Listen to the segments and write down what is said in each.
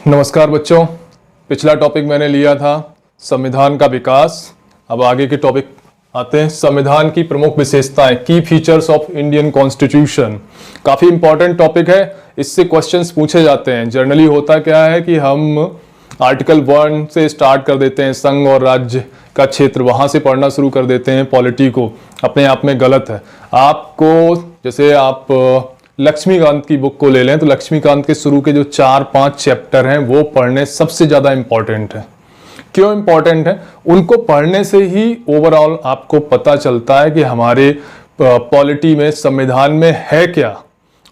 नमस्कार बच्चों, पिछला टॉपिक मैंने लिया था संविधान का विकास। अब आगे के टॉपिक आते हैं, संविधान की प्रमुख विशेषताएं, की फीचर्स ऑफ इंडियन कॉन्स्टिट्यूशन। काफी इंपॉर्टेंट टॉपिक है, इससे क्वेश्चंस पूछे जाते हैं। जनरली होता क्या है कि हम आर्टिकल 1 से स्टार्ट कर देते हैं, संघ और राज्य का क्षेत्र, वहां से पढ़ना शुरू कर देते हैं। पॉलिटी को अपने आप में गलत है। आपको जैसे आप लक्ष्मीकांत की बुक को ले लें तो लक्ष्मीकांत के शुरू के जो 4-5 चैप्टर हैं वो पढ़ने सबसे ज्यादा इंपॉर्टेंट है। क्यों इंपॉर्टेंट है? उनको पढ़ने से ही ओवरऑल आपको पता चलता है कि हमारे पॉलिटी में, संविधान में है क्या।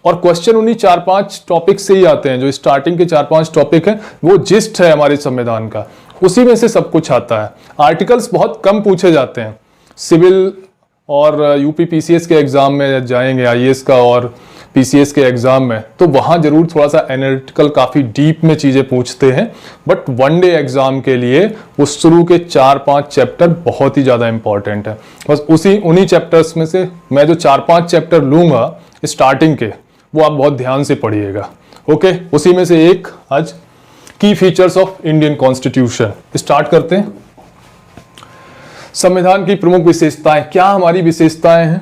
और क्वेश्चन उन्हीं 4-5 टॉपिक से ही आते हैं। जो स्टार्टिंग के 4-5 टॉपिक हैं वो जिस्ट है हमारे संविधान का, उसी में से सब कुछ आता है। आर्टिकल्स बहुत कम पूछे जाते हैं। सिविल और यूपी पीसीएस के एग्जाम में जाएंगे, आईएएस का और पीसीएस के एग्जाम में, तो वहां जरूर थोड़ा सा एनालिटिकल, काफी डीप में चीजें पूछते हैं। बट वन डे एग्जाम के लिए वो शुरू के 4-5 चैप्टर बहुत ही ज्यादा इंपॉर्टेंट है। बस उन्हीं चैप्टर्स में से मैं जो 4-5 चैप्टर लूंगा स्टार्टिंग के, वो आप बहुत ध्यान से पढ़िएगा। ओके, उसी में से एक आज की features of Indian constitution. Start करते हैं। संविधान की प्रमुख विशेषताएं, क्या हमारी विशेषताएं हैं?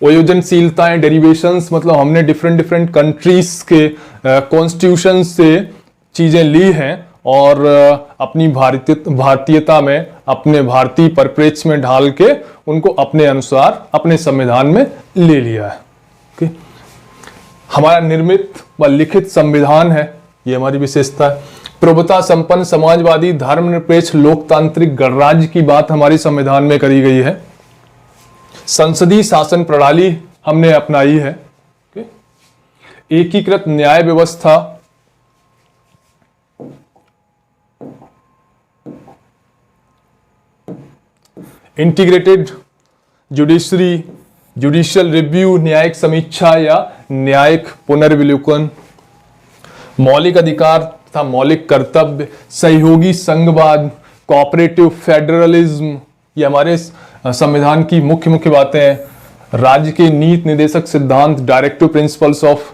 वयोजनशीलताएं, डेरिवेशंस, मतलब हमने डिफरेंट कंट्रीज के कॉन्स्टिट्यूशन से चीजें ली हैं और अपनी भारतीयता में, अपने भारतीय परिप्रेक्ष्य में ढाल के उनको अपने अनुसार अपने संविधान में ले लिया है। ओके, हमारा निर्मित व लिखित संविधान है, ये हमारी विशेषता है। प्रभुता संपन्न, समाजवादी, धर्मनिरपेक्ष, लोकतांत्रिक गणराज्य की बात हमारे संविधान में करी गई है। संसदीय शासन प्रणाली हमने अपनाई है। एकीकृत न्याय व्यवस्था, इंटीग्रेटेड जुडिशरी, जुडिशियल रिव्यू, न्यायिक समीक्षा या न्यायिक पुनर्विलोकन, मौलिक अधिकार तथा मौलिक कर्तव्य, सहयोगी संघवाद, कोऑपरेटिव फेडरलिज्म, ये हमारे संविधान की मुख्य बातें हैं। राज्य के नीति निर्देशक सिद्धांत, डायरेक्टिव प्रिंसिपल्स ऑफ,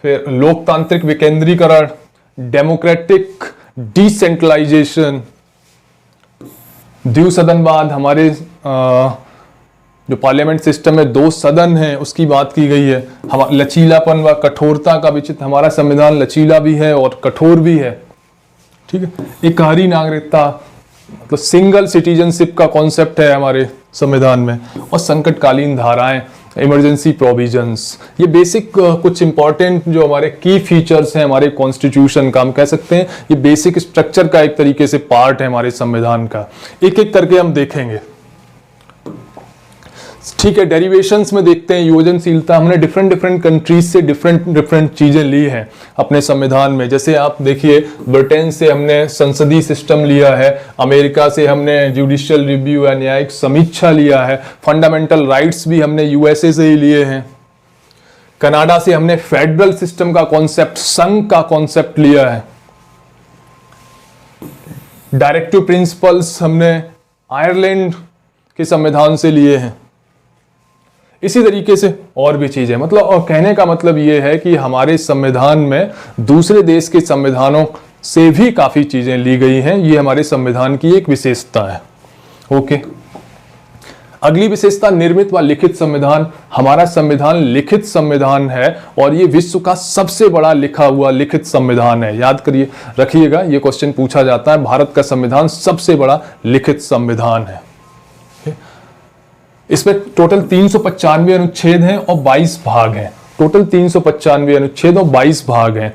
फिर लोकतांत्रिक विकेंद्रीकरण, डेमोक्रेटिक डिसेंट्रलाइजेशन, द्विसदनवाद, हमारे जो पार्लियामेंट सिस्टम में 2 सदन हैं उसकी बात की गई है। हम लचीलापन व कठोरता का विचित्र, हमारा संविधान लचीला भी है और कठोर भी है। ठीक है, एकहरी नागरिकता, मतलब सिंगल सिटीजनशिप का कॉन्सेप्ट है हमारे संविधान में। और संकटकालीन धाराएं, इमरजेंसी प्रोविजंस, ये बेसिक कुछ इंपॉर्टेंट जो हमारे की फीचर्स हैं हमारे कॉन्स्टिट्यूशन का, हम कह सकते हैं ये बेसिक स्ट्रक्चर का एक तरीके से पार्ट है हमारे संविधान का। एक एक करके हम देखेंगे। ठीक है, डेरिवेशंस में देखते हैं। योजनशीलता, हमने डिफरेंट कंट्रीज से डिफरेंट चीजें ली हैं अपने संविधान में। जैसे आप देखिए, ब्रिटेन से हमने संसदीय सिस्टम लिया है, अमेरिका से हमने जुडिशियल रिव्यू या न्यायिक समीक्षा लिया है, फंडामेंटल राइट्स भी हमने यूएसए से ही लिए हैं, कनाडा से हमने फेडरल सिस्टम का कॉन्सेप्ट, संघ का कॉन्सेप्ट लिया है, डायरेक्टिव प्रिंसिपल्स हमने आयरलैंड के संविधान से लिए हैं। इसी तरीके से और भी चीजें, मतलब और कहने का मतलब यह है कि हमारे संविधान में दूसरे देश के संविधानों से भी काफी चीजें ली गई हैं। ये हमारे संविधान की एक विशेषता है। ओके, अगली विशेषता, निर्मित व लिखित संविधान। हमारा संविधान लिखित संविधान है और ये विश्व का सबसे बड़ा लिखा हुआ लिखित संविधान है। याद करिए, रखिएगा, ये क्वेश्चन पूछा जाता है। भारत का संविधान सबसे बड़ा लिखित संविधान है। इसमें टोटल 395 अनुच्छेद हैं और 22 भाग हैं। टोटल 395 अनुच्छेद और 22 भाग हैं।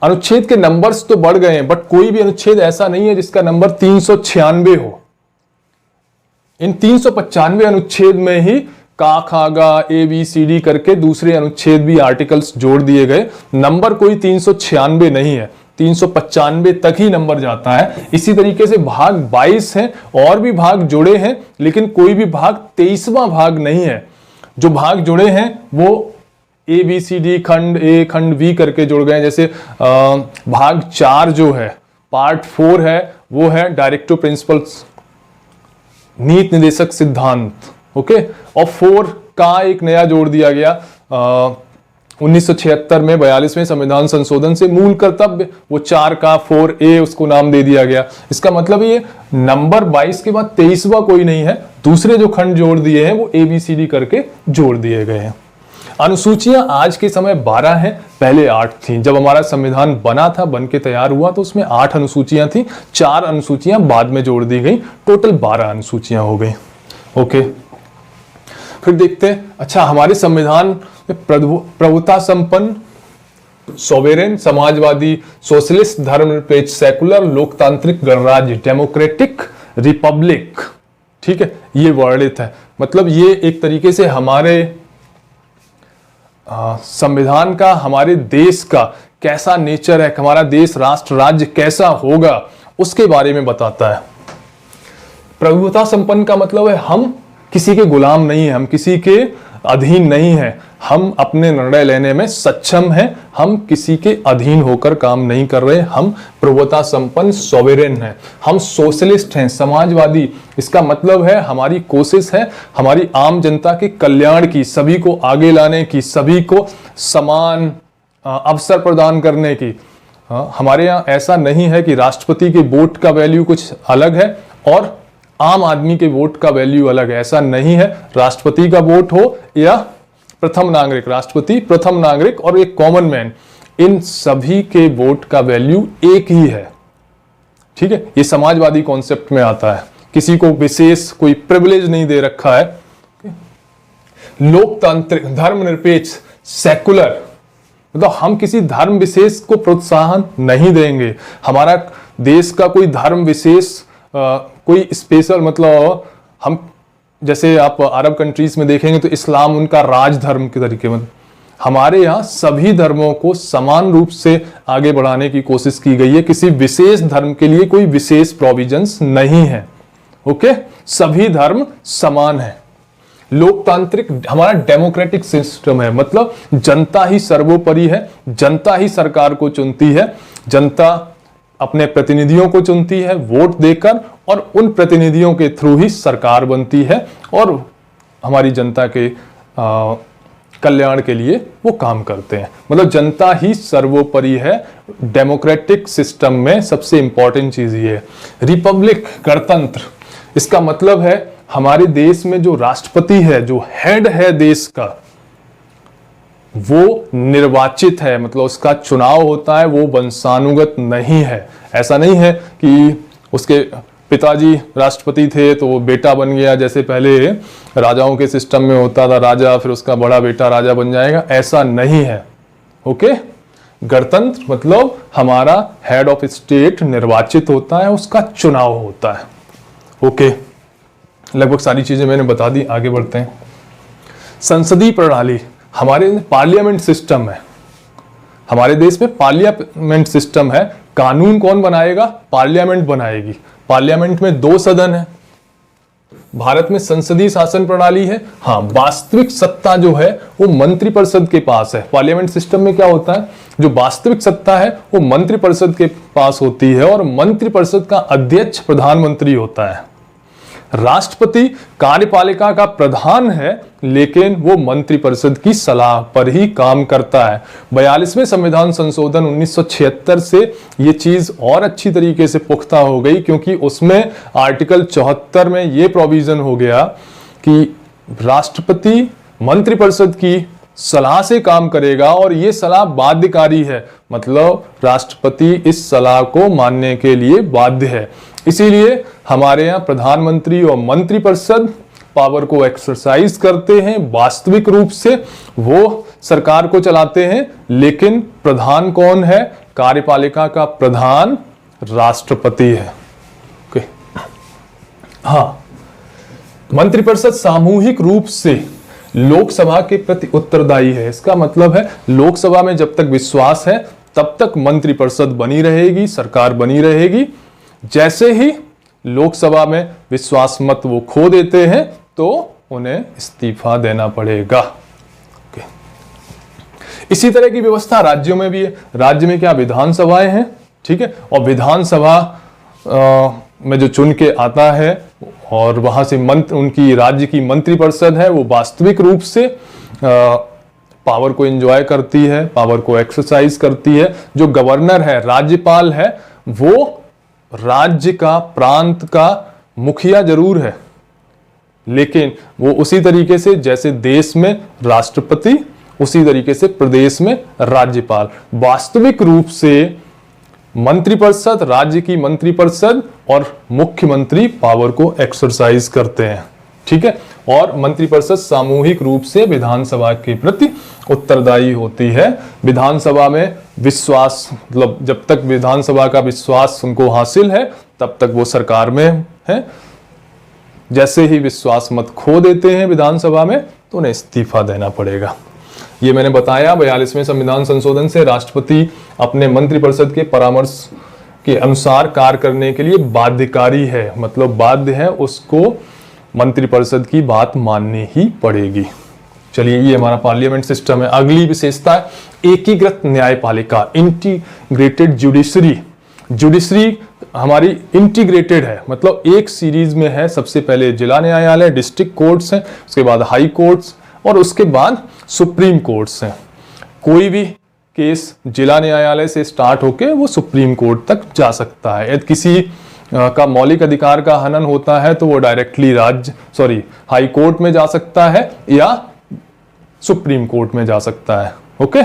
अनुच्छेद के नंबर्स तो बढ़ गए हैं, बट कोई भी अनुच्छेद ऐसा नहीं है जिसका नंबर 396 हो। इन 395 अनुच्छेद में ही का, खा, गा, ABCD करके दूसरे अनुच्छेद भी, आर्टिकल्स जोड़ दिए गए। नंबर कोई 396 नहीं है, 395 तक ही नंबर जाता है। इसी तरीके से भाग 22 हैं, और भी भाग जुड़े हैं, लेकिन कोई भी भाग 23वां भाग नहीं है। जो भाग जुड़े हैं वो ABCD, खंड A, खंड V करके जुड़ गए। जैसे भाग 4 जो है, पार्ट 4 है, वो है डायरेक्टिव प्रिंसिपल्स, नीति निर्देशक सिद्धांत। ओके, और 4 का एक नया जोड़ दिया गया, 1976 में 42वें संविधान संशोधन से मूल कर्तव्य वो 4 का 4A उसको नाम दे दिया गया। इसका मतलब ये नंबर 22 के बाद 23वां कोई नहीं है, दूसरे जो खंड जोड़ दिए हैं वो ABCD करके जोड़ दिए गए हैं। अनुसूचियां आज के समय 12 हैं, पहले 8 थी। जब हमारा संविधान बना था, बन के तैयार हुआ तो उसमें 8 अनुसूचियां थी, 4 अनुसूचियां बाद में जोड़ दी गई, टोटल 12 अनुसूचियां हो गई। ओके, फिर देखते हैं, अच्छा हमारे संविधान में प्रभुता संपन्न, सोवेरेन, समाजवादी, सोशलिस्ट, धर्मनिरपेक्ष, सेकुलर, लोकतांत्रिक, गणराज्य, डेमोक्रेटिक, रिपब्लिक, ठीक है, ये वर्णित है। मतलब ये एक तरीके से हमारे संविधान का, हमारे देश का कैसा नेचर है, हमारा देश राष्ट्र राज्य कैसा होगा उसके बारे में बताता है। प्रभुता संपन्न का मतलब है हम किसी के गुलाम नहीं है, हम किसी के अधीन नहीं है, हम अपने निर्णय लेने में सक्षम हैं, हम किसी के अधीन होकर काम नहीं कर रहे, हम प्रभुता संपन्न सॉवेरेन हैं। हम सोशलिस्ट हैं, समाजवादी, इसका मतलब है हमारी कोशिश है हमारी आम जनता के कल्याण की, सभी को आगे लाने की, सभी को समान अवसर प्रदान करने की। हमारे यहाँ ऐसा नहीं है कि राष्ट्रपति के वोट का वैल्यू कुछ अलग है और आम आदमी के वोट का वैल्यू अलग है, ऐसा नहीं है। राष्ट्रपति का वोट हो या प्रथम नागरिक, राष्ट्रपति, प्रथम नागरिक और एक कॉमन मैन, इन सभी के वोट का वैल्यू एक ही है, ठीक है। ये समाजवादी कॉन्सेप्ट में आता है, किसी को विशेष कोई प्रिविलेज नहीं दे रखा है। लोकतांत्रिक, धर्मनिरपेक्ष, सेकुलर, मतलब हम किसी धर्म विशेष को प्रोत्साहन नहीं देंगे। हमारा देश का कोई धर्म विशेष कोई स्पेशल, मतलब हम जैसे आप अरब कंट्रीज में देखेंगे तो इस्लाम उनका राज धर्म के तरीके में, हमारे यहाँ सभी धर्मों को समान रूप से आगे बढ़ाने की कोशिश की गई है। किसी विशेष धर्म के लिए कोई विशेष प्रोविजंस नहीं है। ओके, सभी धर्म समान है। लोकतांत्रिक, हमारा डेमोक्रेटिक सिस्टम है, मतलब जनता ही सर्वोपरि है, जनता ही सरकार को चुनती है, जनता अपने प्रतिनिधियों को चुनती है वोट देकर और उन प्रतिनिधियों के थ्रू ही सरकार बनती है और हमारी जनता के कल्याण के लिए वो काम करते हैं। मतलब जनता ही सर्वोपरि है। डेमोक्रेटिक सिस्टम में सबसे इंपॉर्टेंट चीज ये है। रिपब्लिक, गणतंत्र, इसका मतलब है हमारे देश में जो राष्ट्रपति है, जो हेड है देश का, वो निर्वाचित है, मतलब उसका चुनाव होता है, वो वंशानुगत नहीं है। ऐसा नहीं है कि उसके पिताजी राष्ट्रपति थे तो वो बेटा बन गया, जैसे पहले राजाओं के सिस्टम में होता था, राजा फिर उसका बड़ा बेटा राजा बन जाएगा, ऐसा नहीं है। ओके, गणतंत्र मतलब हमारा हेड ऑफ स्टेट निर्वाचित होता है, उसका चुनाव होता है। ओके, लगभग सारी चीजें मैंने बता दी, आगे बढ़ते हैं। संसदीय प्रणाली, हमारे पार्लियामेंट सिस्टम है, हमारे देश में पार्लियामेंट सिस्टम है। कानून कौन बनाएगा? पार्लियामेंट बनाएगी। पार्लियामेंट में 2 सदन है। भारत में संसदीय शासन प्रणाली है। हाँ, वास्तविक सत्ता जो है वो मंत्रिपरिषद के पास है। पार्लियामेंट सिस्टम में क्या होता है, जो वास्तविक सत्ता है वो मंत्रिपरिषद के पास होती है और मंत्रिपरिषद का अध्यक्ष प्रधानमंत्री होता है। राष्ट्रपति कार्यपालिका का प्रधान है, लेकिन वो मंत्रिपरिषद की सलाह पर ही काम करता है। 42वें संविधान संशोधन 1976 से ये चीज और अच्छी तरीके से पुख्ता हो गई, क्योंकि उसमें आर्टिकल 74 में ये प्रोविजन हो गया कि राष्ट्रपति मंत्रिपरिषद की सलाह से काम करेगा और ये सलाह बाध्यकारी है, मतलब राष्ट्रपति इस सलाह को मानने के लिए बाध्य है। इसीलिए हमारे यहाँ प्रधानमंत्री और मंत्रिपरिषद पावर को एक्सरसाइज करते हैं, वास्तविक रूप से वो सरकार को चलाते हैं, लेकिन प्रधान कौन है? कार्यपालिका का प्रधान राष्ट्रपति है। ओके, हाँ, मंत्रिपरिषद सामूहिक रूप से लोकसभा के प्रति उत्तरदायी है। इसका मतलब है लोकसभा में जब तक विश्वास है तब तक मंत्रिपरिषद बनी रहेगी, सरकार बनी रहेगी। जैसे ही लोकसभा में विश्वास मत वो खो देते हैं तो उन्हें इस्तीफा देना पड़ेगा। इसी तरह की व्यवस्था राज्यों में भी है। राज्य में क्या विधानसभाएं हैं, ठीक है, और विधानसभा में जो चुन के आता है और वहां से उनकी राज्य की मंत्रिपरिषद है, वो वास्तविक रूप से पावर को एंजॉय करती है, पावर को एक्सरसाइज करती है। जो गवर्नर है, राज्यपाल है, वो राज्य का, प्रांत का मुखिया जरूर है, लेकिन वो उसी तरीके से जैसे देश में राष्ट्रपति, उसी तरीके से प्रदेश में राज्यपाल। वास्तविक रूप से मंत्रिपरिषद, राज्य की मंत्रिपरिषद और मुख्यमंत्री पावर को एक्सरसाइज करते हैं, ठीक है। और मंत्रिपरिषद सामूहिक रूप से विधानसभा के प्रति उत्तरदायी होती है। विधानसभा में विश्वास, मतलब जब तक विधानसभा का विश्वास उनको हासिल है तब तक वो सरकार में है। जैसे ही विश्वास मत खो देते हैं विधानसभा में तो उन्हें इस्तीफा देना पड़ेगा। ये मैंने बताया 42वें संविधान संशोधन से राष्ट्रपति अपने मंत्रिपरिषद के परामर्श के अनुसार कार्य करने के लिए बाध्यकारी है, मतलब बाध्य है, उसको मंत्रिपरिषद की बात माननी ही पड़ेगी। चलिए, ये हमारा पार्लियामेंट सिस्टम है। अगली विशेषता है एकीकृत न्यायपालिका, इंटीग्रेटेड जुडिशरी। जुडिशरी हमारी इंटीग्रेटेड है, मतलब एक सीरीज में है। सबसे पहले जिला न्यायालय, डिस्ट्रिक्ट कोर्ट्स हैं, उसके बाद हाई कोर्ट्स और उसके बाद सुप्रीम कोर्ट्स हैं। कोई भी केस जिला न्यायालय से स्टार्ट होके वो सुप्रीम कोर्ट तक जा सकता है। यदि किसी का मौलिक अधिकार का हनन होता है तो वो डायरेक्टली हाई कोर्ट में जा सकता है या सुप्रीम कोर्ट में जा सकता है। ओके,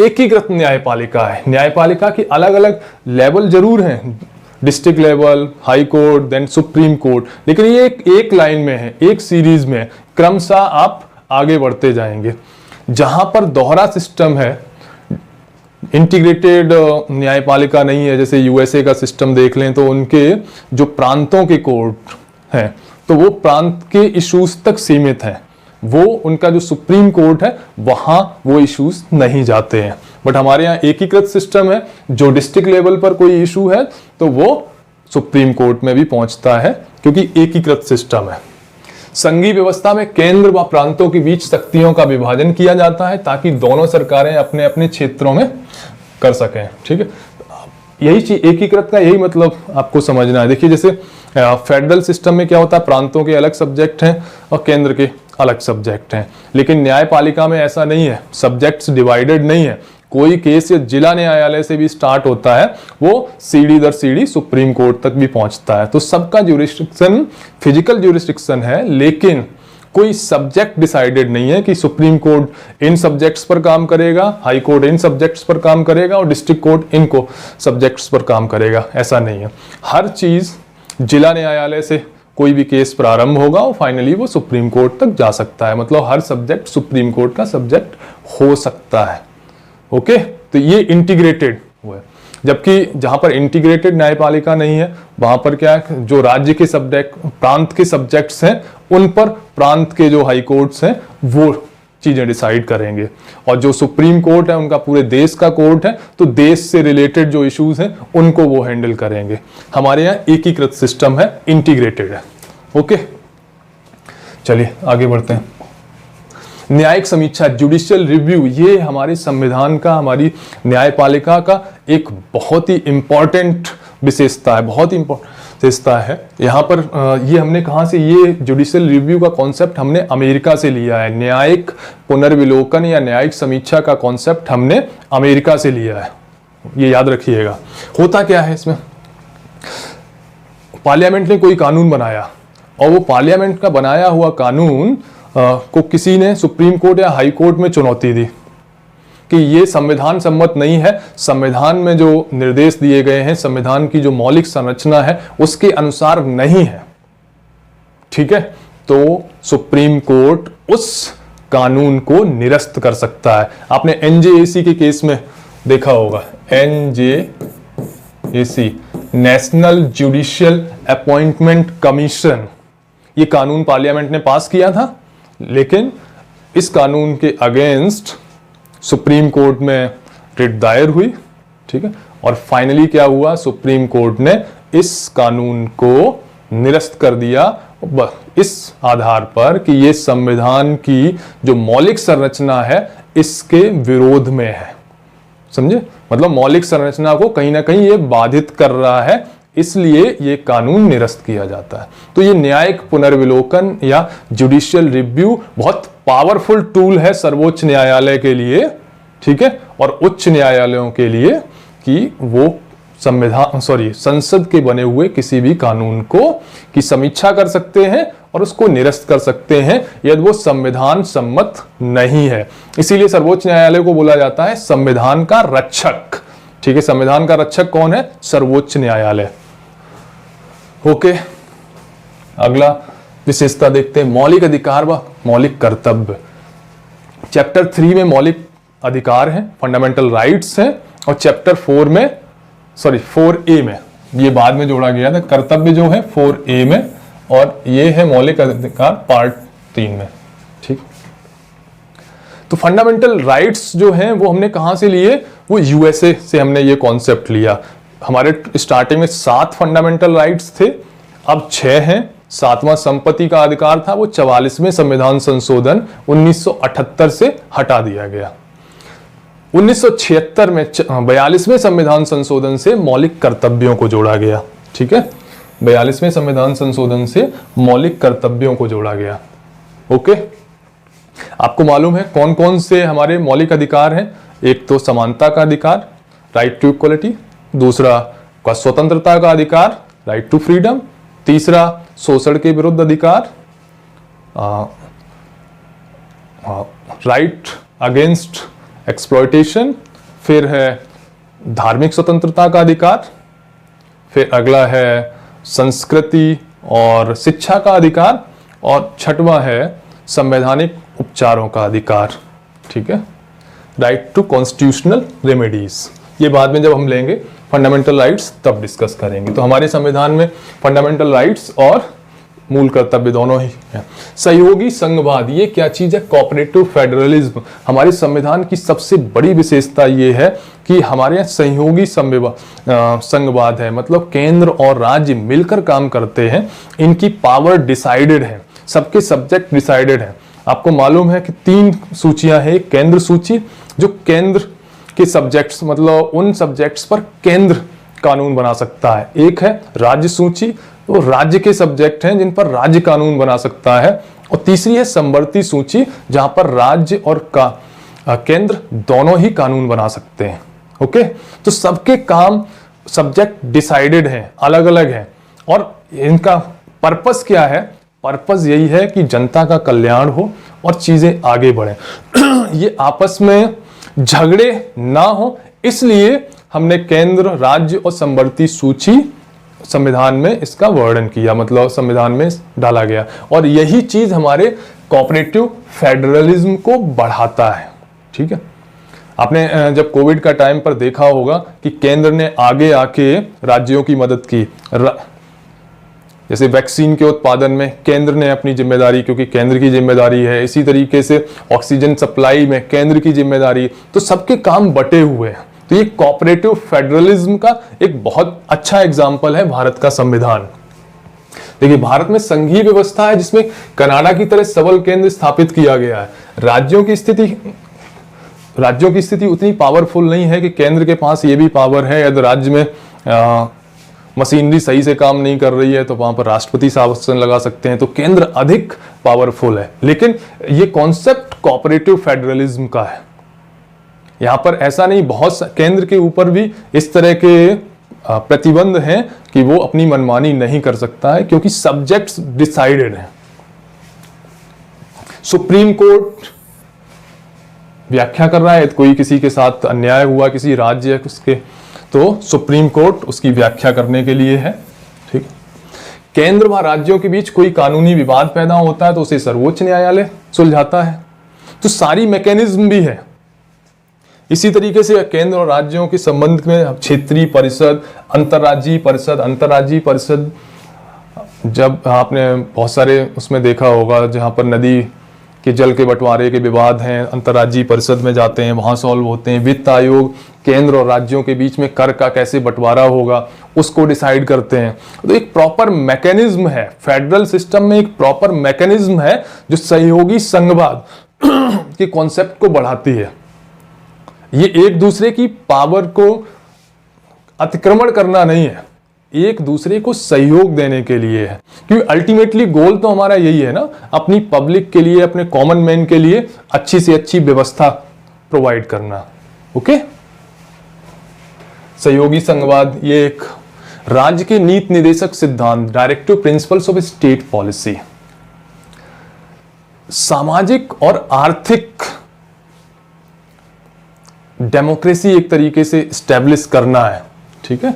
एकीकृत न्यायपालिका है। न्यायपालिका की अलग अलग लेवल जरूर हैं, district level, high court, then supreme court, लेकिन ये एक लाइन में है, एक सीरीज में, क्रमशः आप आगे बढ़ते जाएंगे। जहां पर दोहरा सिस्टम है, इंटीग्रेटेड न्यायपालिका नहीं है, जैसे यूएसए का सिस्टम देख लें तो उनके जो प्रांतों के कोर्ट हैं तो वो प्रांत के इश्यूज तक सीमित हैं। वो उनका जो सुप्रीम कोर्ट है वहां वो इश्यूज नहीं जाते हैं। बट हमारे यहाँ एकीकृत सिस्टम है, जो डिस्ट्रिक्ट लेवल पर कोई इशू है तो वो सुप्रीम कोर्ट में भी पहुंचता है, क्योंकि एकीकृत सिस्टम है। संघीय व्यवस्था में केंद्र व प्रांतों के बीच शक्तियों का विभाजन किया जाता है ताकि दोनों सरकारें अपने अपने क्षेत्रों में कर सकें, ठीक है। यही चीज, एकीकृत का यही मतलब आपको समझना है। देखिए, जैसे फेडरल सिस्टम में क्या होता है, प्रांतों के अलग सब्जेक्ट हैं और केंद्र के अलग सब्जेक्ट हैं, लेकिन न्यायपालिका में ऐसा नहीं है, सब्जेक्ट्स डिवाइडेड नहीं है। कोई केस जिला न्यायालय से भी स्टार्ट होता है, वो सीढ़ी दर सीढ़ी सुप्रीम कोर्ट तक भी पहुंचता है। तो सबका ज्यूरिस्डिक्शन फिजिकल ज्यूरिस्डिक्शन है, लेकिन कोई सब्जेक्ट डिसाइडेड नहीं है कि सुप्रीम कोर्ट इन सब्जेक्ट्स पर काम करेगा, हाई कोर्ट इन सब्जेक्ट्स पर काम करेगा और डिस्ट्रिक्ट कोर्ट इनको सब्जेक्ट्स पर काम करेगा, ऐसा नहीं है। हर चीज जिला न्यायालय से कोई भी केस प्रारंभ होगा और फाइनली वो सुप्रीम कोर्ट तक जा सकता है, मतलब हर सब्जेक्ट सुप्रीम कोर्ट का सब्जेक्ट हो सकता है। ओके, तो ये इंटीग्रेटेड हुआ है। जबकि जहां पर इंटीग्रेटेड न्यायपालिका नहीं है वहां पर क्या है, जो राज्य के सब्जेक्ट, प्रांत के सब्जेक्ट्स हैं उन पर प्रांत के जो हाई कोर्ट्स हैं वो चीजें डिसाइड करेंगे, और जो सुप्रीम कोर्ट है उनका पूरे देश का कोर्ट है, तो देश से रिलेटेड जो इश्यूज हैं उनको वो हैंडल करेंगे। हमारे यहाँ एकीकृत सिस्टम है, इंटीग्रेटेड है। ओके, चलिए आगे बढ़ते हैं। न्यायिक समीक्षा, जुडिशियल रिव्यू, ये हमारे संविधान का, हमारी न्यायपालिका का एक बहुत ही इंपॉर्टेंट विशेषता है, बहुत ही इंपॉर्टेंट विशेषता है। यहाँ पर ये हमने कहाँ से, ये जुडिशियल रिव्यू का कॉन्सेप्ट हमने अमेरिका से लिया है। न्यायिक पुनर्विलोकन या न्यायिक समीक्षा का कॉन्सेप्ट हमने अमेरिका से लिया है, ये याद रखिएगा। होता क्या है इसमें, पार्लियामेंट ने कोई कानून बनाया और वो पार्लियामेंट का बनाया हुआ कानून को किसी ने सुप्रीम कोर्ट या हाई कोर्ट में चुनौती दी कि ये संविधान सम्मत नहीं है, संविधान में जो निर्देश दिए गए हैं, संविधान की जो मौलिक संरचना है उसके अनुसार नहीं है, ठीक है। तो सुप्रीम कोर्ट उस कानून को निरस्त कर सकता है। आपने एनजेएसी के केस में देखा होगा, NJAC, national judicial appointment commission, ये कानून पार्लियामेंट ने पास किया था, लेकिन इस कानून के अगेंस्ट सुप्रीम कोर्ट में रिट दायर हुई, ठीक है, और फाइनली क्या हुआ, सुप्रीम कोर्ट ने इस कानून को निरस्त कर दिया इस आधार पर कि ये संविधान की जो मौलिक संरचना है इसके विरोध में है। समझे, मतलब मौलिक संरचना को कहीं ना कहीं ये बाधित कर रहा है, इसलिए ये कानून निरस्त किया जाता है। तो ये न्यायिक पुनर्विलोकन या जुडिशियल रिव्यू बहुत पावरफुल टूल है सर्वोच्च न्यायालय के लिए, ठीक है, और उच्च न्यायालयों के लिए, कि वो संसद के बने हुए किसी भी कानून को की समीक्षा कर सकते हैं और उसको निरस्त कर सकते हैं यदि वो संविधान सम्मत नहीं है। इसीलिए सर्वोच्च न्यायालय को बोला जाता है संविधान का रक्षक, ठीक है। संविधान का रक्षक कौन है? सर्वोच्च न्यायालय। ओके, अगला विशेषता देखते हैं, मौलिक अधिकार व मौलिक कर्तव्य। चैप्टर 3 में मौलिक अधिकार हैं, फंडामेंटल राइट्स हैं, और चैप्टर 4A में, ये बाद में जोड़ा गया था, कर्तव्य जो है 4A में, और ये है मौलिक अधिकार पार्ट 3 में, ठीक। तो फंडामेंटल राइट्स जो हैं वो हमने कहां से लिए? वो यूएसए से हमने ये कॉन्सेप्ट लिया। हमारे स्टार्टिंग में 7 फंडामेंटल राइट्स थे, अब 6 हैं। 7वां संपत्ति का अधिकार था, वो 44वें संविधान संशोधन 1978 से हटा दिया गया। 1976 में 42वें संविधान संशोधन से मौलिक कर्तव्यों को जोड़ा गया, ठीक है। 42वें संविधान संशोधन से मौलिक कर्तव्यों को जोड़ा गया। ओके, आपको मालूम है कौन कौन से हमारे मौलिक अधिकार हैं? एक तो समानता का अधिकार, राइट टू इक्वलिटी, दूसरा का स्वतंत्रता का अधिकार, राइट टू फ्रीडम, तीसरा शोषण के विरुद्ध अधिकार, राइट अगेंस्ट एक्सप्लॉयटेशन, फिर है धार्मिक स्वतंत्रता का अधिकार, फिर अगला है संस्कृति और शिक्षा का अधिकार, और छठवां है संवैधानिक उपचारों का अधिकार, ठीक है, राइट टू कॉन्स्टिट्यूशनल रेमेडीज। ये बाद में जब हम लेंगे फंडामेंटल राइट्स तब डिस्कस करेंगे। तो हमारे संविधान में फंडामेंटल राइट्स और मूल कर्तव्य दोनों ही है। सहयोगी संघवाद, ये क्या चीज है? Cooperative federalism. हमारे संविधान की सबसे बड़ी विशेषता ये है कि हमारे यहाँ सहयोगी संघवाद है, मतलब केंद्र और राज्य मिलकर काम करते हैं, इनकी पावर डिसाइडेड है, सबके सब्जेक्ट डिसाइडेड है। आपको मालूम है कि 3 सूचियां हैं, केंद्र सूची जो केंद्र के सब्जेक्ट्स, मतलब उन सब्जेक्ट्स पर केंद्र कानून बना सकता है, एक है राज्य सूची, वो राज्य के सब्जेक्ट हैं जिन पर राज्य कानून बना सकता है, और तीसरी है समवर्ती सूची जहां पर राज्य और केंद्र दोनों ही कानून बना सकते हैं। ओके, तो सबके काम सब्जेक्ट डिसाइडेड हैं, अलग अलग हैं, और इनका पर्पस क्या है? पर्पस यही है कि जनता का कल्याण हो और चीजें आगे बढ़े ये आपस में झगड़े ना हो, इसलिए हमने केंद्र, राज्य और समवर्ती सूची संविधान में इसका वर्णन किया, मतलब संविधान में डाला गया, और यही चीज हमारे कोऑपरेटिव फेडरलिज्म को बढ़ाता है, ठीक है। आपने जब कोविड का टाइम पर देखा होगा कि केंद्र ने आगे आके राज्यों की मदद की, जैसे वैक्सीन के उत्पादन में केंद्र ने अपनी जिम्मेदारी, क्योंकि केंद्र की जिम्मेदारी है, इसी तरीके से ऑक्सीजन सप्लाई में केंद्र की जिम्मेदारी, तो सबके काम बटे हुए हैं। तो ये कोऑपरेटिव फेडरलिज्म का एक बहुत अच्छा एग्जाम्पल है भारत का संविधान। देखिए, भारत में संघीय व्यवस्था है जिसमें कनाडा की तरह सबल केंद्र स्थापित किया गया है। राज्यों की स्थिति उतनी पावरफुल नहीं है कि केंद्र के पास ये भी पावर है, यदि राज्य में मशीनरी सही से काम नहीं कर रही है तो वहां पर राष्ट्रपति शासन लगा सकते हैं, तो केंद्र अधिक पावरफुल है। लेकिन ये कॉन्सेप्ट कोऑपरेटिव फेडरलिज्म का है। यहां पर ऐसा नहीं, बहुत केंद्र के ऊपर भी इस तरह के प्रतिबंध हैं कि वो अपनी मनमानी नहीं कर सकता है, क्योंकि सब्जेक्ट्स डिसाइडेड हैं। सुप्रीम कोर्ट व्याख्या कर रहा है, कोई किसी के साथ अन्याय हुआ, किसी राज्य उसके, तो सुप्रीम कोर्ट उसकी व्याख्या करने के लिए है, ठीक। केंद्र व राज्यों के बीच कोई कानूनी विवाद पैदा होता है तो उसे सर्वोच्च न्यायालय सुलझाता है। तो सारी मैकेनिज्म भी है। इसी तरीके से केंद्र और राज्यों के संबंध में क्षेत्रीय परिषद, अंतर्राज्यीय परिषद, जब आपने बहुत सारे उसमें देखा होगा जहां पर नदी के जल के बंटवारे के विवाद हैं, अंतर्राज्यीय परिषद में जाते हैं, वहां सॉल्व होते हैं। वित्त आयोग केंद्र और राज्यों के बीच में कर का कैसे बंटवारा होगा उसको डिसाइड करते हैं। तो एक प्रॉपर मैकेनिज्म है, फेडरल सिस्टम में एक प्रॉपर मैकेनिज्म है जो सहयोगी संघवाद के कॉन्सेप्ट को बढ़ाती है। ये एक दूसरे की पावर को अतिक्रमण करना नहीं है, एक दूसरे को सहयोग देने के लिए है, क्योंकि अल्टीमेटली गोल तो हमारा यही है ना, अपनी पब्लिक के लिए, अपने कॉमन मैन के लिए अच्छी से अच्छी व्यवस्था प्रोवाइड करना। ओके, सहयोगी संघवाद ये एक राज्य के नीति निर्देशक सिद्धांत, directive principles of state policy, सामाजिक और आर्थिक डेमोक्रेसी एक तरीके से स्टैब्लिश करना है। ठीक है,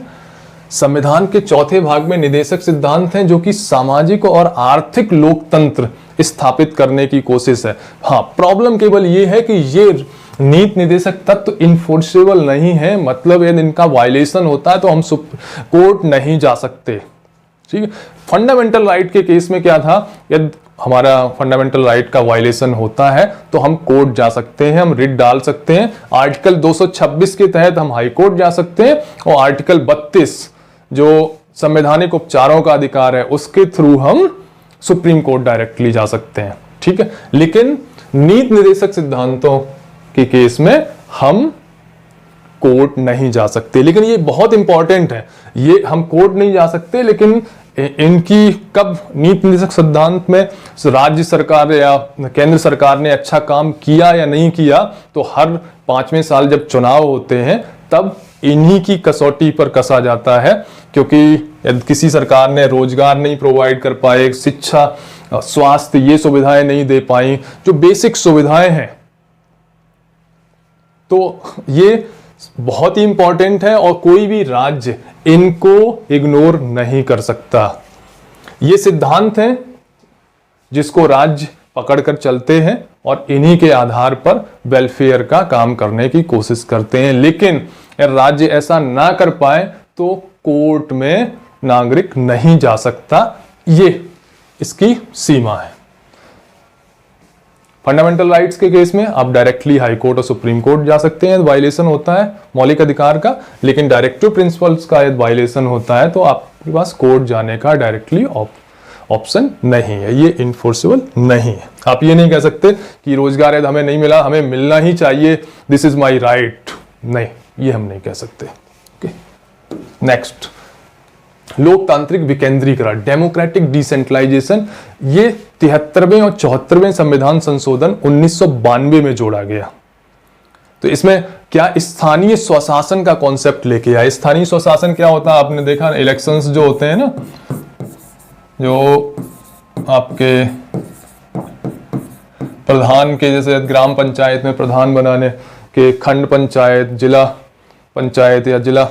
संविधान के चौथे भाग में निदेशक सिद्धांत हैं जो कि सामाजिक और आर्थिक लोकतंत्र स्थापित करने की कोशिश है। हाँ, प्रॉब्लम केवल ये है कि ये नीति निर्देशक तत्व इन्फोर्सेबल नहीं है, मतलब यदि इनका वायलेशन होता है तो हम कोर्ट नहीं जा सकते। ठीक है, फंडामेंटल राइट के केस में क्या था, यदि हमारा फंडामेंटल राइट का वायलेशन होता है तो हम कोर्ट जा सकते हैं, हम रिट डाल सकते हैं। आर्टिकल 226 के तहत हम हाई कोर्ट जा सकते हैं, और आर्टिकल 32 जो संवैधानिक उपचारों का अधिकार है उसके थ्रू हम सुप्रीम कोर्ट डायरेक्टली जा सकते हैं। ठीक है, लेकिन नीति निर्देशक सिद्धांतों के केस में हम कोर्ट नहीं जा सकते। लेकिन ये बहुत इंपॉर्टेंट है, ये हम कोर्ट नहीं जा सकते, लेकिन इनकी कब नीति निर्देशक सिद्धांत में राज्य सरकार या केंद्र सरकार ने अच्छा काम किया या नहीं किया, तो हर 5वें साल जब चुनाव होते हैं तब इन्हीं की कसौटी पर कसा जाता है। क्योंकि यदि किसी सरकार ने रोजगार नहीं प्रोवाइड कर पाए, शिक्षा, स्वास्थ्य, ये सुविधाएं नहीं दे पाई, जो बेसिक सुविधाएं हैं, तो ये बहुत ही इंपॉर्टेंट है और कोई भी राज्य इनको इग्नोर नहीं कर सकता। ये सिद्धांत हैं जिसको राज्य पकड़कर चलते हैं और इन्हीं के आधार पर वेलफेयर का काम करने की कोशिश करते हैं। लेकिन अगर राज्य ऐसा ना कर पाए तो कोर्ट में नागरिक नहीं जा सकता, ये इसकी सीमा है। फंडामेंटल राइट्स के केस में आप डायरेक्टली हाई कोर्ट और सुप्रीम कोर्ट जा सकते हैं, वायलेशन होता है मौलिक अधिकार का। लेकिन डायरेक्टिव प्रिंसिपल्स का यदि वायलेशन होता है तो आपके पास कोर्ट जाने का डायरेक्टली ऑप्शन नहीं है, ये इन्फोर्सेबल नहीं है। आप ये नहीं कह सकते कि रोजगार यदि हमें नहीं मिला, हमें मिलना ही चाहिए, दिस इज माई राइट, नहीं, ये हम नहीं कह सकते। नेक्स्ट, लोकतांत्रिक विकेंद्रीकरण, डेमोक्रेटिक डिसेंट्रलाइजेशन, ये 73वें और 74वें संविधान संशोधन 1992 में जोड़ा गया। तो इसमें क्या स्थानीय स्वशासन का कॉन्सेप्ट लेके आया। स्थानीय स्वशासन क्या होता है, आपने देखा इलेक्शंस जो होते हैं ना, जो आपके प्रधान के, जैसे ग्राम पंचायत में प्रधान बनाने के, खंड पंचायत, जिला पंचायत या जिला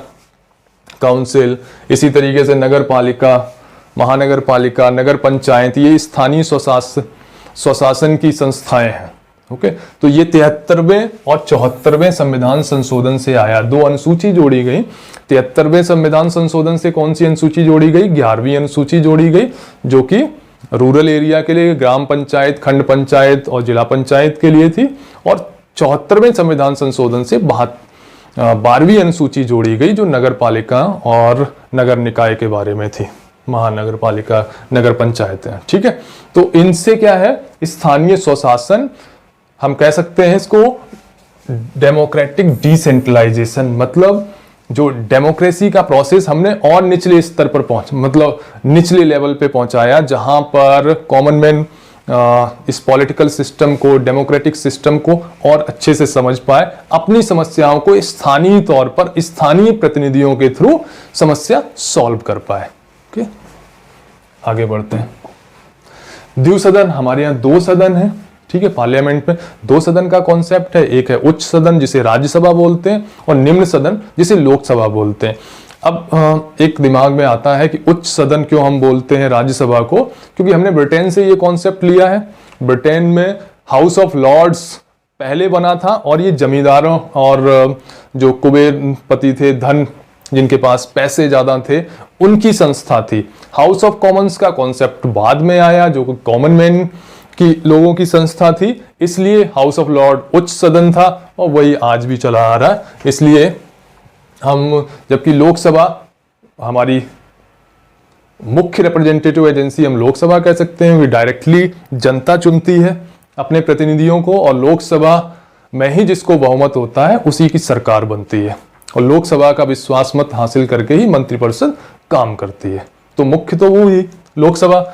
काउंसिल, इसी तरीके से नगर पालिका, महानगर पालिका, नगर पंचायत, ये स्थानीय स्वशासन की संस्थाएं हैं। ओके, तो ये 73वें और 74वें संविधान संशोधन से आया। 2 अनुसूची जोड़ी गई। 73वें संविधान संशोधन से कौन सी अनुसूची जोड़ी गई, 11वीं अनुसूची जोड़ी गई, जो कि रूरल एरिया के लिए ग्राम पंचायत, खंड पंचायत और जिला पंचायत के लिए थी। और 74वें संविधान संशोधन से 12वीं अनुसूची जोड़ी गई, जो नगर पालिका और नगर निकाय के बारे में थी, महानगर पालिका, नगर पंचायत है। ठीक है, तो इनसे क्या है, स्थानीय स्वशासन, हम कह सकते हैं इसको डेमोक्रेटिक डिसेंट्रलाइजेशन, मतलब जो डेमोक्रेसी का प्रोसेस हमने और निचले स्तर पर मतलब निचले लेवल पे पहुंचाया, जहां पर कॉमन मैन इस पॉलिटिकल सिस्टम को, डेमोक्रेटिक सिस्टम को और अच्छे से समझ पाए, अपनी समस्याओं को स्थानीय तौर पर स्थानीय प्रतिनिधियों के थ्रू समस्या सॉल्व कर पाए। ओके, आगे बढ़ते हैं। द्विसदन, हमारे यहाँ 2 सदन है। ठीक है, पार्लियामेंट में 2 सदन का कॉन्सेप्ट है। एक है उच्च सदन जिसे राज्यसभा बोलते हैं, और निम्न सदन जिसे लोकसभा बोलते हैं। अब एक दिमाग में आता है कि उच्च सदन क्यों हम बोलते हैं राज्यसभा को, क्योंकि हमने ब्रिटेन से ये कॉन्सेप्ट लिया है। ब्रिटेन में हाउस ऑफ लॉर्ड्स पहले बना था, और ये जमींदारों और जो कुबेरपति थे, धन जिनके पास पैसे ज्यादा थे, उनकी संस्था थी। हाउस ऑफ कॉमन्स का कॉन्सेप्ट बाद में आया, जो कॉमन मैन की लोगों की संस्था थी, इसलिए हाउस ऑफ लॉर्ड उच्च सदन था, और वही आज भी चला आ रहा है। इसलिए हम, जबकि लोकसभा हमारी मुख्य रिप्रेजेंटेटिव एजेंसी हम लोकसभा कह सकते हैं, वे डायरेक्टली जनता चुनती है अपने प्रतिनिधियों को, और लोकसभा में ही जिसको बहुमत होता है उसी की सरकार बनती है। और लोकसभा का विश्वास मत हासिल करके ही मंत्रिपरिषद काम करती है। तो मुख्य तो वो हुई लोकसभा,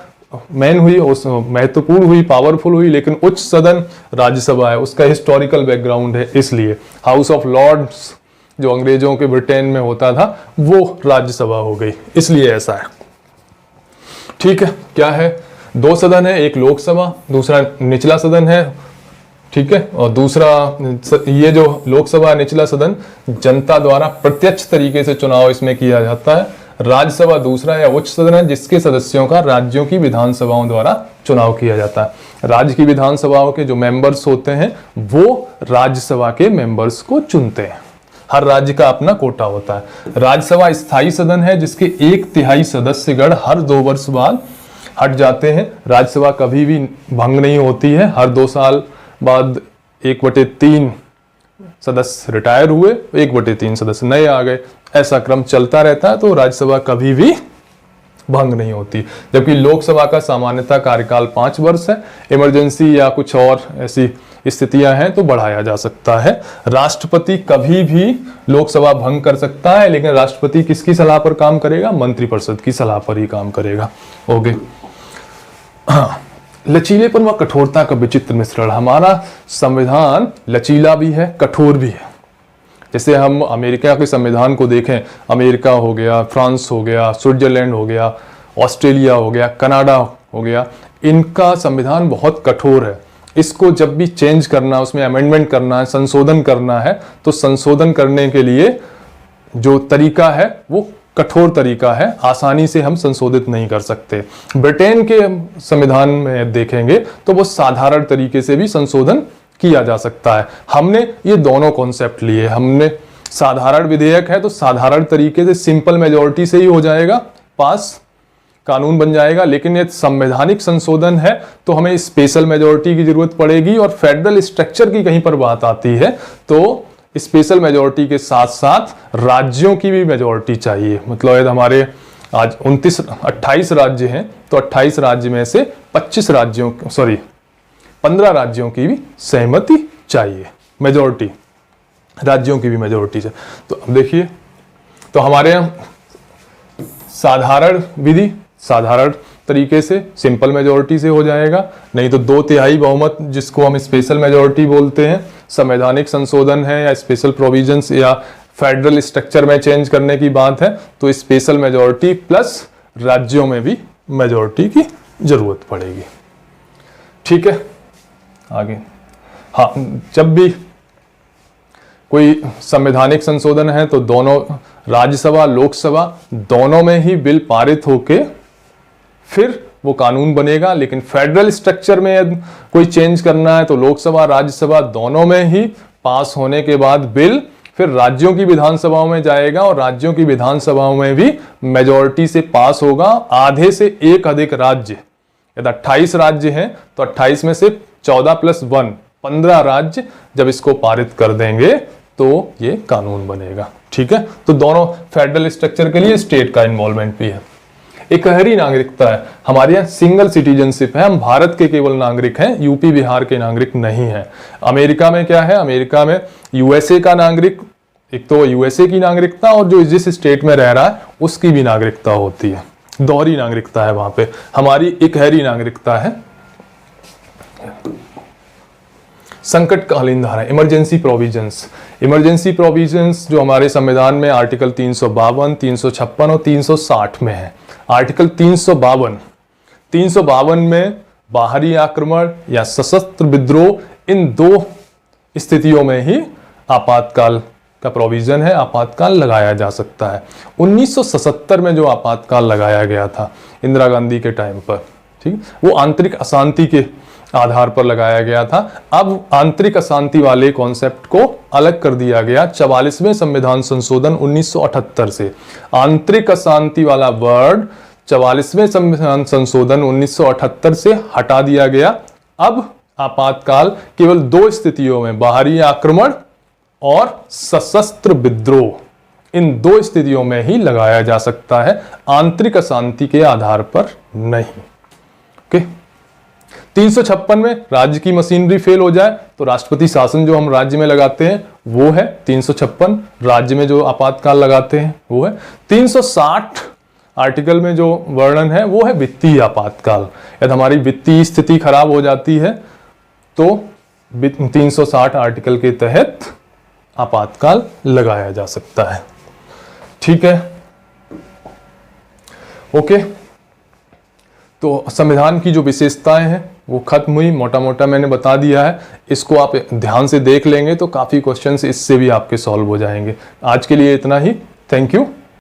मेन हुई, उस महत्वपूर्ण हुई, पावरफुल हुई, लेकिन उच्च सदन राज्यसभा है, उसका हिस्टोरिकल बैकग्राउंड है, इसलिए हाउस ऑफ लॉर्ड्स जो अंग्रेजों के ब्रिटेन में होता था वो राज्यसभा हो गई, इसलिए ऐसा है। ठीक है, क्या है, दो सदन है, एक लोकसभा, दूसरा निचला सदन है, ठीक है, और दूसरा ये जो लोकसभा निचला सदन जनता द्वारा प्रत्यक्ष तरीके से चुनाव इसमें किया जाता है। राज्यसभा दूसरा या उच्च सदन है जिसके सदस्यों का राज्यों की विधानसभाओं द्वारा चुनाव किया जाता है। राज्य की विधानसभाओं के जो मेंबर्स होते हैं वो राज्यसभा के मेंबर्स को चुनते हैं। हर राज्य का अपना कोटा होता है। राज्यसभा स्थायी सदन है जिसके 1/3 सदस्यगण हर 2 वर्ष बाद हट जाते हैं। राज्यसभा कभी भी भंग नहीं होती है। हर 2 साल बाद 1/3 सदस्य रिटायर हुए, 1/3 सदस्य नए आ गए, ऐसा क्रम चलता रहता है। तो राज्यसभा कभी भी भंग नहीं होती। जबकि लोकसभा का सामान्यतः कार्यकाल 5 वर्ष है। इमरजेंसी या कुछ और ऐसी स्थितियां हैं तो बढ़ाया जा सकता है। राष्ट्रपति कभी भी लोकसभा भंग कर सकता है, लेकिन राष्ट्रपति किसकी सलाह पर काम करेगा? मंत्रिपरिषद की सलाह पर ही काम करेगा। ओके, लचीलेपन व कठोरता का विचित्र मिश्रण। हमारा संविधान लचीला भी है, कठोर भी है। जैसे हम अमेरिका के संविधान को देखें, अमेरिका हो गया, फ्रांस हो गया, स्विट्जरलैंड हो गया, ऑस्ट्रेलिया हो गया, कनाडा हो गया, इनका संविधान बहुत कठोर है। इसको जब भी चेंज करना, उसमें अमेंडमेंट करना है, संशोधन करना है, तो संशोधन करने के लिए जो तरीका है वो कठोर तरीका है, आसानी से हम संशोधित नहीं कर सकते। ब्रिटेन के संविधान में देखेंगे तो वो साधारण तरीके से भी संशोधन किया जा सकता है। हमने ये दोनों कॉन्सेप्ट लिए। हमने साधारण विधेयक है तो साधारण तरीके से सिंपल मेजॉरिटी से ही हो जाएगा, पास कानून बन जाएगा। लेकिन ये संवैधानिक संशोधन है तो हमें स्पेशल मेजॉरिटी की जरूरत पड़ेगी, और फेडरल स्ट्रक्चर की कहीं पर बात आती है तो स्पेशल मेजॉरिटी के साथ साथ राज्यों की भी मेजॉरिटी चाहिए। मतलब हमारे आज 28 राज्य हैं तो 28 राज्य में से 15 राज्यों की भी सहमति चाहिए, मेजॉरिटी, राज्यों की भी मेजॉरिटी चाहिए। तो अब देखिए, तो हमारे यहाँ साधारण विधि साधारण तरीके से सिंपल मेजॉरिटी से हो जाएगा, नहीं तो 2/3 बहुमत जिसको हम स्पेशल मेजॉरिटी बोलते हैं। संवैधानिक संशोधन है या स्पेशल प्रोविजंस या फेडरल स्ट्रक्चर में चेंज करने की बात है तो स्पेशल मेजॉरिटी प्लस राज्यों में भी मेजॉरिटी की जरूरत पड़ेगी। ठीक है, आगे। हाँ, जब भी कोई संवैधानिक संशोधन है तो दोनों राज्यसभा लोकसभा दोनों में ही बिल पारित होके फिर वो कानून बनेगा। लेकिन फेडरल स्ट्रक्चर में कोई चेंज करना है तो लोकसभा राज्यसभा दोनों में ही पास होने के बाद बिल फिर राज्यों की विधानसभाओं में जाएगा, और राज्यों की विधानसभाओं में भी मेजॉरिटी से पास होगा। आधे से एक अधिक राज्य, यदि 28 राज्य हैं तो 28 में से 14 + 1 15 राज्य जब इसको पारित कर देंगे तो ये कानून बनेगा। ठीक है, तो दोनों फेडरल स्ट्रक्चर के लिए स्टेट का इन्वॉल्वमेंट भी है। एकहरी नागरिकता है, हमारे यहाँ सिंगल सिटीजनशिप है, हम भारत के केवल नागरिक हैं, यूपी बिहार के नागरिक नहीं हैं। अमेरिका में क्या है, अमेरिका में यूएसए का नागरिक, एक तो यूएसए की नागरिकता और जो जिस स्टेट में रह रहा है उसकी भी नागरिकता होती है, दोहरी नागरिकता है वहां पे। हमारी एकहरी नागरिकता है। संकटकालीन धारा, इमरजेंसी प्रोविजंस। इमरजेंसी प्रोविजंस जो हमारे संविधान में आर्टिकल 352, 356 और 360 में है। आर्टिकल 352 में बाहरी आक्रमण या सशस्त्र विद्रोह, इन 2 स्थितियों में ही आपातकाल का प्रोविजन है, आपातकाल लगाया जा सकता है। 1977 में जो आपातकाल लगाया गया था इंदिरा गांधी के टाइम पर, ठीक, वो आंतरिक अशांति के आधार पर लगाया गया था। अब आंतरिक अशांति वाले कॉन्सेप्ट को अलग कर दिया गया 44वें संविधान संशोधन 1978 से। आंतरिक अशांति वाला वर्ड 44वें संविधान संशोधन 1978 से हटा दिया गया। अब आपातकाल केवल 2 स्थितियों में, बाहरी आक्रमण और सशस्त्र विद्रोह, इन 2 स्थितियों में ही लगाया जा सकता है, आंतरिक अशांति के आधार पर नहीं। ओके, 356 में राज्य की मशीनरी फेल हो जाए तो राष्ट्रपति शासन जो हम राज्य में लगाते हैं वो है 356, राज्य में जो आपातकाल लगाते हैं वो है 360। आर्टिकल में जो वर्णन है वो है वित्तीय आपातकाल। यदि हमारी वित्तीय स्थिति खराब हो जाती है तो 360 आर्टिकल के तहत आपातकाल लगाया जा सकता है। ठीक है, ओके। तो संविधान की जो विशेषताएं हैं वो खत्म हुई, मोटा मोटा मैंने बता दिया है। इसको आप ध्यान से देख लेंगे तो काफी क्वेश्चंस इससे भी आपके सॉल्व हो जाएंगे। आज के लिए इतना ही, थैंक यू।